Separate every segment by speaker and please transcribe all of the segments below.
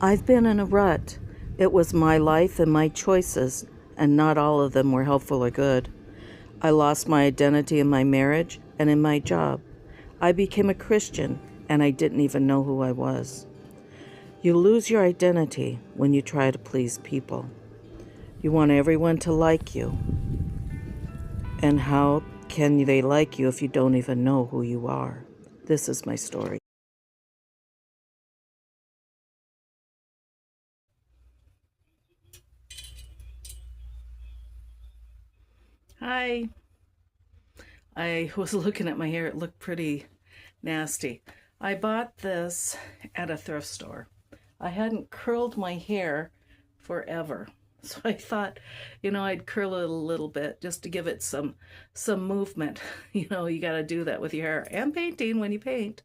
Speaker 1: I've been in a rut. It was my life and my choices, and not all of them were helpful or good. I lost my identity in my marriage and in my job. I became a Christian, and I didn't even know who I was. You lose your identity when you try to please people. You want everyone to like you. And how can they like you if you don't even know who you are? This is my story. Hi. I was looking at my hair. It looked pretty nasty. I bought this at a thrift store. I hadn't curled my hair forever. So I thought, I'd curl it a little bit just to give it some movement. You got to do that with your hair and painting when you paint.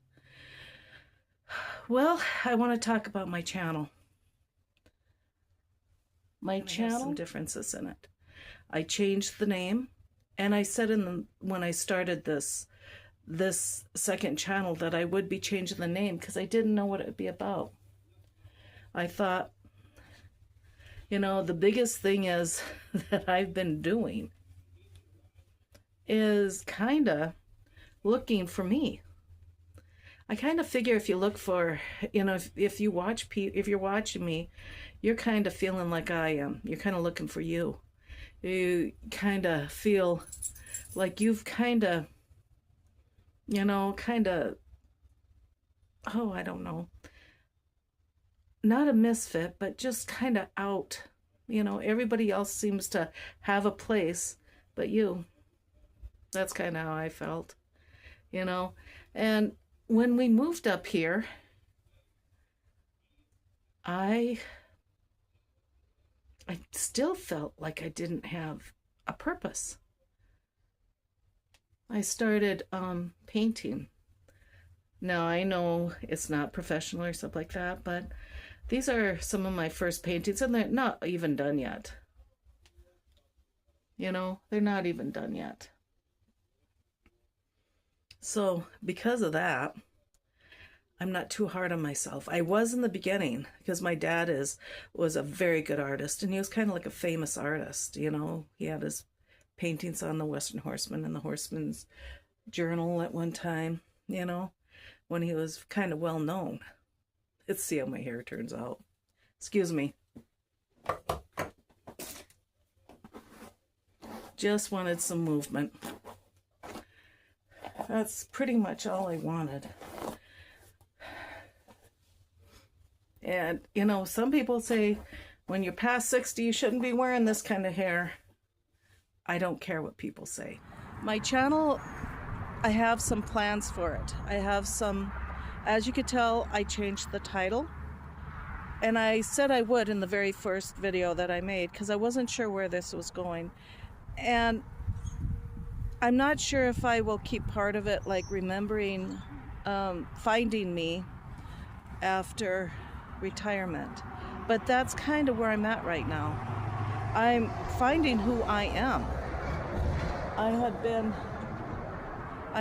Speaker 1: Well, I want to talk about my channel. My channel has some differences in it. I changed the name, and I said when I started this second channel that I would be changing the name because I didn't know what it would be about. I thought, the biggest thing is that I've been doing is kind of looking for me. I kind of figure if you look for, if you're watching me, you're kind of feeling like I am. You're kind of looking for you. You kind of feel like you've kind of, I don't know, not a misfit, but just kind of out. Everybody else seems to have a place, but you. That's kind of how I felt, And when we moved up here, I still felt like I didn't have a purpose. I started painting. Now, I know it's not professional or stuff like that, but these are some of my first paintings, and they're not even done yet. They're not even done yet. So, because of that, I'm not too hard on myself. I was in the beginning because my dad was a very good artist, and he was kind of like a famous artist. He had his paintings on the Western Horseman and the Horseman's Journal at one time, when he was kind of well known. Let's see how my hair turns out. Excuse me. Just wanted some movement. That's pretty much all I wanted. And, some people say when you're past 60, you shouldn't be wearing this kind of hair. I don't care what people say. My channel, I have some plans for it. I have some, as you could tell, I changed the title. And I said I would in the very first video that I made because I wasn't sure where this was going. And I'm not sure if I will keep part of it, like remembering finding me after retirement. But that's kind of where I'm at right now. I'm finding who I am. I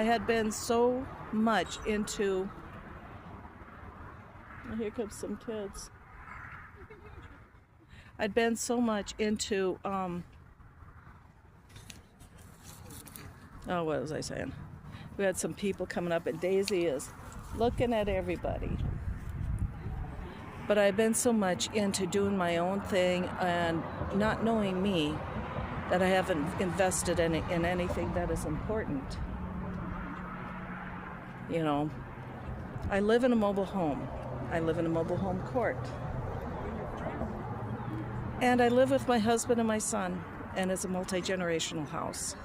Speaker 1: had been so much into, here comes some kids. I'd been so much into, what was I saying? We had some people coming up, and Daisy is looking at everybody. But I've been so much into doing my own thing and not knowing me that I haven't invested in anything that is important. I live in a mobile home. I live in a mobile home court. And I live with my husband and my son, and it's a multi-generational house.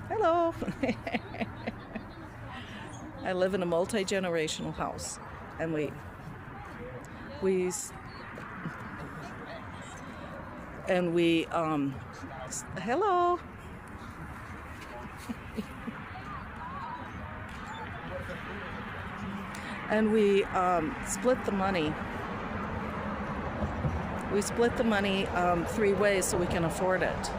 Speaker 1: Hello. I live in a multi-generational house, and we hello. And we split the money. We split the money 3 ways so we can afford it.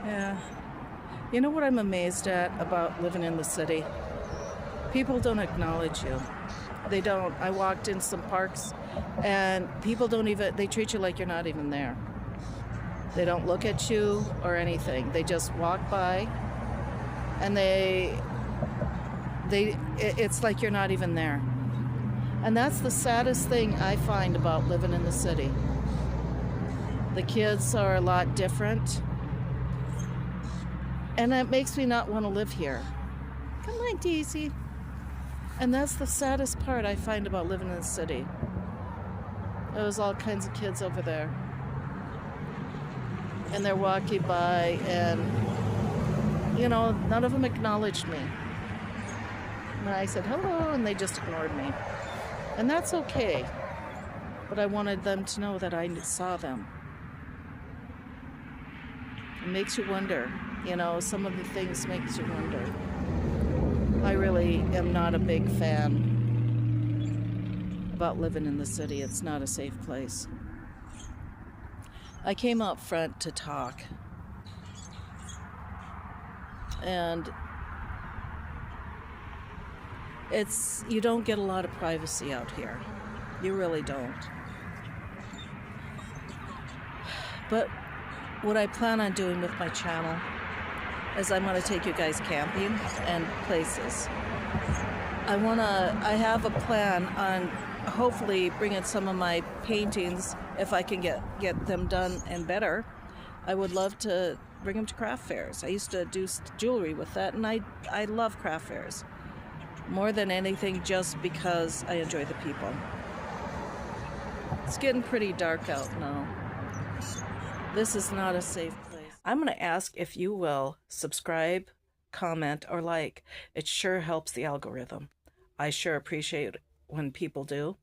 Speaker 1: Yeah. You know what I'm amazed at about living in the city? People don't acknowledge you. They don't. I walked in some parks and people don't even, they treat you like you're not even there. They don't look at you or anything. They just walk by and it's like you're not even there. And that's the saddest thing I find about living in the city. The kids are a lot different. And that makes me not want to live here. Come on, Daisy. And that's the saddest part I find about living in the city. There's all kinds of kids over there. And they're walking by and, you know, none of them acknowledged me. And I said hello and they just ignored me. And that's okay. But I wanted them to know that I saw them. It makes you wonder, you know, some of the things makes you wonder. I really am not a big fan about living in the city. It's not a safe place. I came out front to talk. And you don't get a lot of privacy out here. You really don't. But what I plan on doing with my channel is I'm going to take you guys camping and places. I have a plan on hopefully bringing some of my paintings, if I can get them done and better. I would love to bring them to craft fairs. I used to do jewelry with that, and I love craft fairs. More than anything, just because I enjoy the people. It's getting pretty dark out now. This is not a safe place. I'm going to ask if you will subscribe, comment, or like. It sure helps the algorithm. I sure appreciate when people do.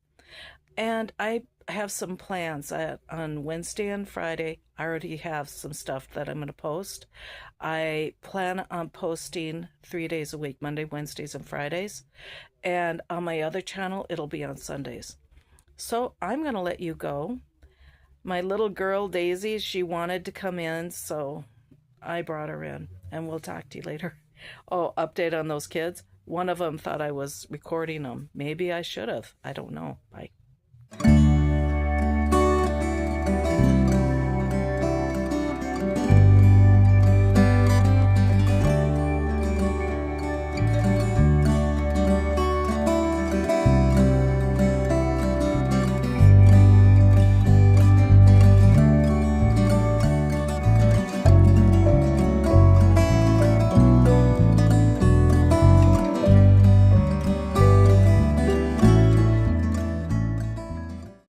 Speaker 1: And I have some plans on Wednesday and Friday. I already have some stuff that I'm going to post. I plan on posting 3 days a week, Monday, Wednesdays, and Fridays. And on my other channel, it'll be on Sundays. So I'm going to let you go. My little girl, Daisy, she wanted to come in, so I brought her in. And we'll talk to you later. Oh, update on those kids. One of them thought I was recording them. Maybe I should have. I don't know. Bye.